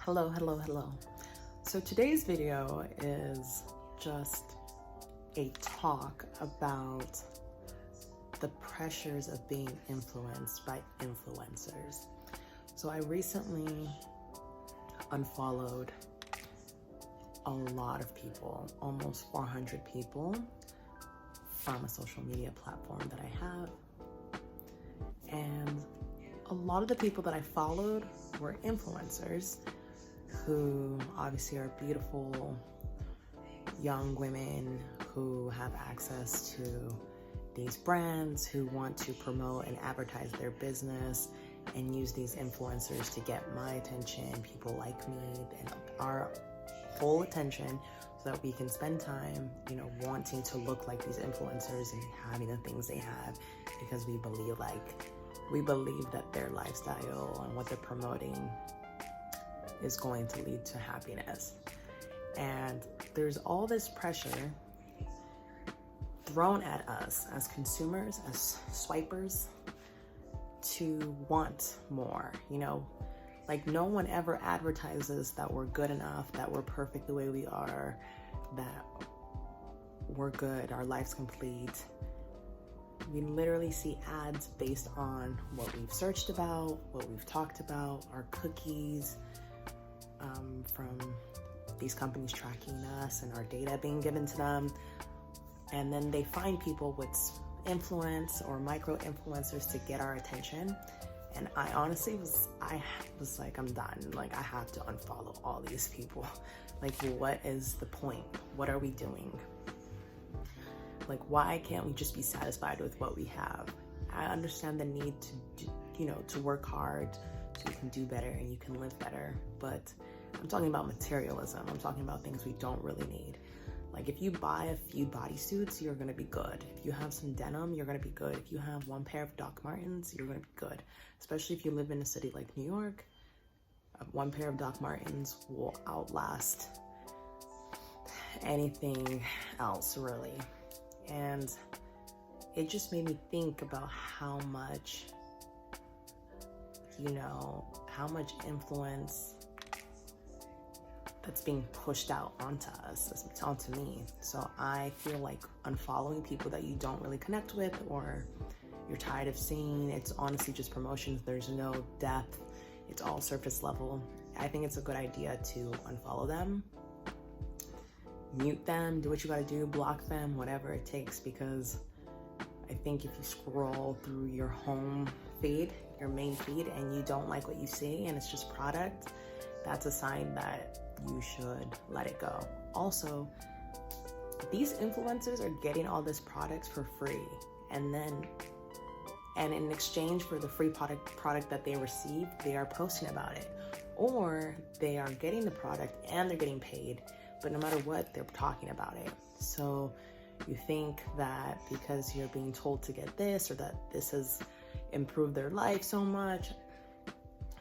Hello. So today's video is just a talk about the pressures of being influenced by influencers. So I recently unfollowed a lot of people, almost 400 people from a social media platform that I have. And a lot of the people that I followed were influencers who obviously are beautiful young women who have access to these brands, who want to promote and advertise their business and use these influencers to get my attention, people like me, and our whole attention, so that we can spend time, wanting to look like these influencers and having the things they have, because we believe that their lifestyle and what they're promoting is going to lead to happiness. And there's all this pressure thrown at us as consumers, as swipers, to want more. Like, no one ever advertises that we're good enough, that we're perfect the way we are, that we're good, our life's complete. We literally see ads based on what we've searched about, what we've talked about, our cookies, from these companies tracking us and our data being given to them. And then they find people with influence or micro influencers to get our attention. And I honestly was like, I'm done. Like, I have to unfollow all these people. Like, what is the point? What are we doing? Like, why can't we just be satisfied with what we have? I understand the need to work hard so you can do better and you can live better. But I'm talking about materialism. I'm talking about things we don't really need. Like, if you buy a few bodysuits, you're gonna be good. If you have some denim, you're gonna be good. If you have one pair of Doc Martens, you're gonna be good. Especially if you live in a city like New York, one pair of Doc Martens will outlast anything else, really. And it just made me think about how much influence that's being pushed out onto us, onto me. So I feel like unfollowing people that you don't really connect with, or you're tired of seeing, it's honestly just promotions. There's no depth. It's all surface level. I think it's a good idea to unfollow them, mute them, do what you gotta do, block them, whatever it takes, because I think if you scroll through your home feed, your main feed, and you don't like what you see and it's just product, that's a sign that you should let it go. Also, these influencers are getting all this products for free, and in exchange for the free product that they receive, they are posting about it, or they are getting the product and they're getting paid, but no matter what, they're talking about it. So you think that because you're being told to get this, or that this has improved their life so much,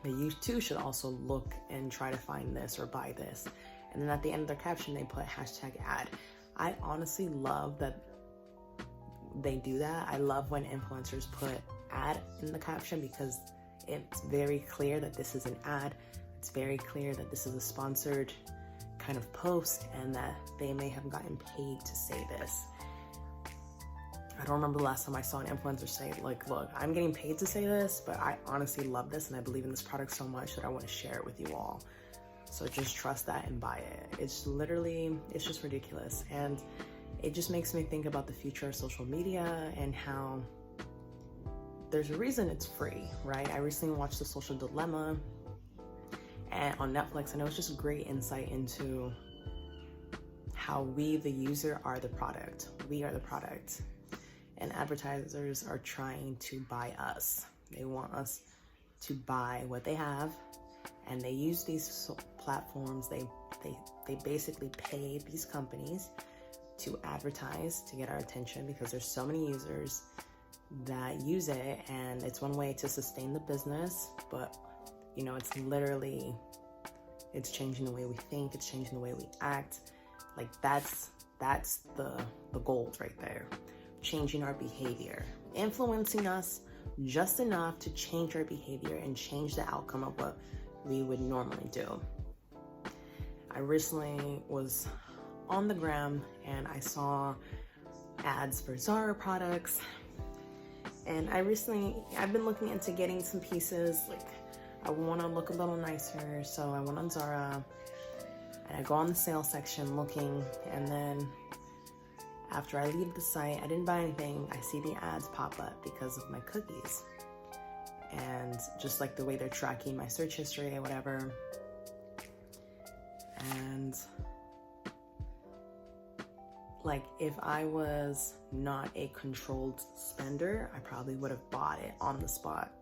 that you too should also look and try to find this or buy this. And then at the end of their caption, they put #ad. I honestly love that they do that. I love when influencers put ad in the caption, because it's very clear that this is an ad. It's very clear that this is a sponsored kind of post, and that they may have gotten paid to say this. I don't remember the last time I saw an influencer say, like, look, I'm getting paid to say this, but I honestly love this and I believe in this product so much that I want to share it with you all. So just trust that and buy it. It's just ridiculous. And it just makes me think about the future of social media and how there's a reason it's free, right? I recently watched The Social Dilemma on Netflix, and it was just a great insight into how we, the user, are the product. We are the product. And advertisers are trying to buy us. They want us to buy what they have, and they use these platforms. They basically pay these companies to advertise to get our attention, because there's so many users that use it, and it's one way to sustain the business. But it's changing the way we think, it's changing the way we act. Like, that's the gold right there. Changing our behavior, influencing us, just enough to change our behavior and change the outcome of what we would normally do. I recently was on the gram and I saw ads for Zara products, and I've been looking into getting some pieces. Like, I want to look a little nicer, so I went on Zara and I go on the sale section looking, and then after I leave the site, I didn't buy anything. I see the ads pop up because of my cookies, and just like the way they're tracking my search history or whatever. And like, if I was not a controlled spender, I probably would have bought it on the spot.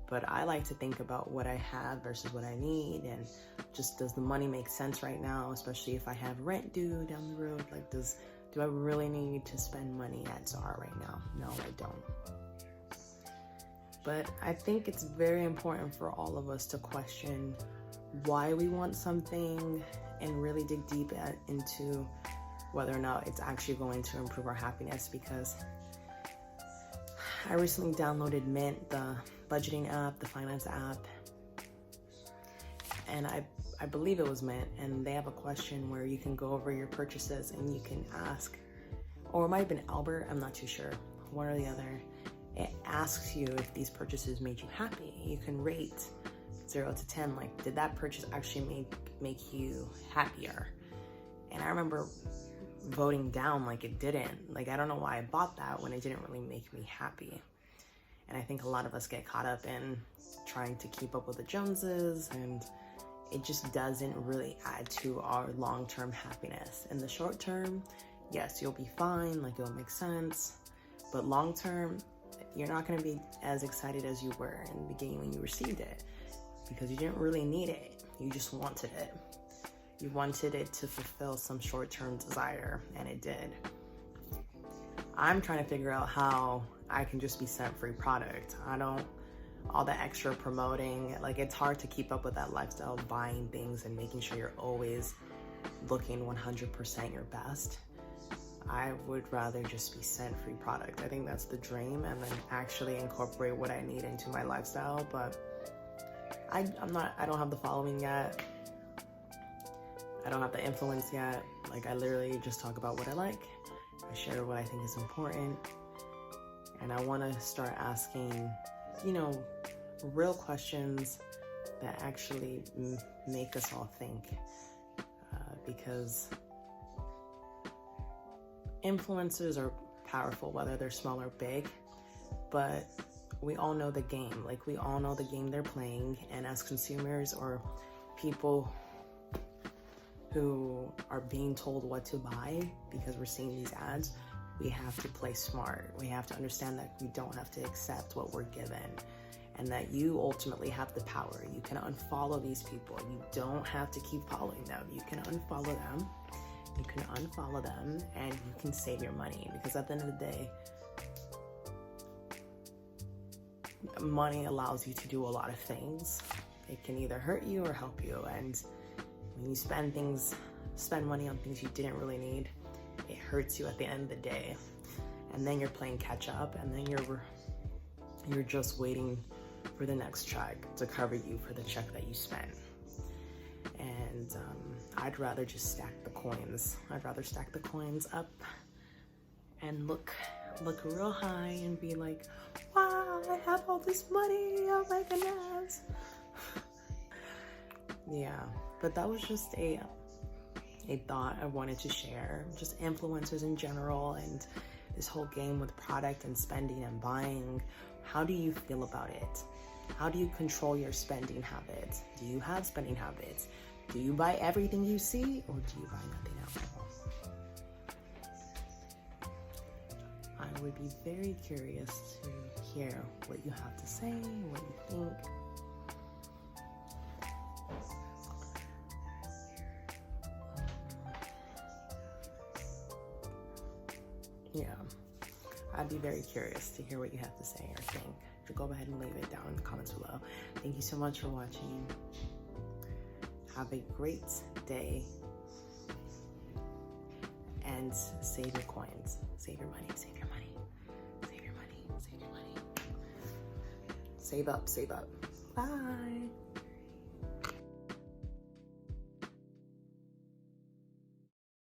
But I like to think about what I have versus what I need, and just, does the money make sense right now, especially if I have rent due down the road? Like, do I really need to spend money at Zara right now? No, I don't. But I think it's very important for all of us to question why we want something and really dig deep into whether or not it's actually going to improve our happiness. Because I recently downloaded Mint, the budgeting app, the finance app, and I believe it was Mint, and they have a question where you can go over your purchases and you can ask, or it might have been Albert, I'm not too sure, one or the other. It asks you if these purchases made you happy. You can rate 0 to 10, like, did that purchase actually make you happier? And I remember voting down like it didn't. Like, I don't know why I bought that when it didn't really make me happy. And I think a lot of us get caught up in trying to keep up with the Joneses, and it just doesn't really add to our long-term happiness. In the short term, yes, you'll be fine, like, it'll make sense, but long-term, you're not going to be as excited as you were in the beginning when you received it, because you didn't really need it. You just wanted it. You wanted it to fulfill some short-term desire, and it did. I'm trying to figure out how I can just be sent free product. All the extra promoting, like, it's hard to keep up with that lifestyle of buying things and making sure you're always looking 100% your best. I would rather just be sent free product. I think that's the dream, and then actually incorporate what I need into my lifestyle. But I don't have the following yet. I don't have the influence yet. Like, I literally just talk about what I like. I share what I think is important. And I want to start asking, real questions that actually make us all think. Because influencers are powerful, whether they're small or big, but we all know the game. Like, we all know the game they're playing, and as consumers or people who are being told what to buy because we're seeing these ads, we have to play smart. We have to understand that we don't have to accept what we're given, and that you ultimately have the power. You can unfollow these people. You don't have to keep following them. You can unfollow them. You can unfollow them, and you can save your money, because at the end of the day, money allows you to do a lot of things. It can either hurt you or help you, and when you spend money on things you didn't really need, it hurts you at the end of the day. And then you're playing catch up, and then you're just waiting for the next check to cover you for the check that you spent. And I'd rather just stack the coins. I'd rather stack the coins up and look real high and be like, wow, I have all this money, oh my goodness. Yeah, but that was just a thought I wanted to share. Just influencers in general, and this whole game with product and spending and buying. How do you feel about it? How do you control your spending habits? Do you have spending habits? Do you buy everything you see, or do you buy nothing else? I would be very curious to hear what you have to say, what you think. Yeah, I'd be very curious to hear what you have to say or think. So go ahead and leave it down in the comments below. Thank you so much for watching. Have a great day, and save your coins, save your money, save your money, save your money, save your money. Save up, save up. Bye.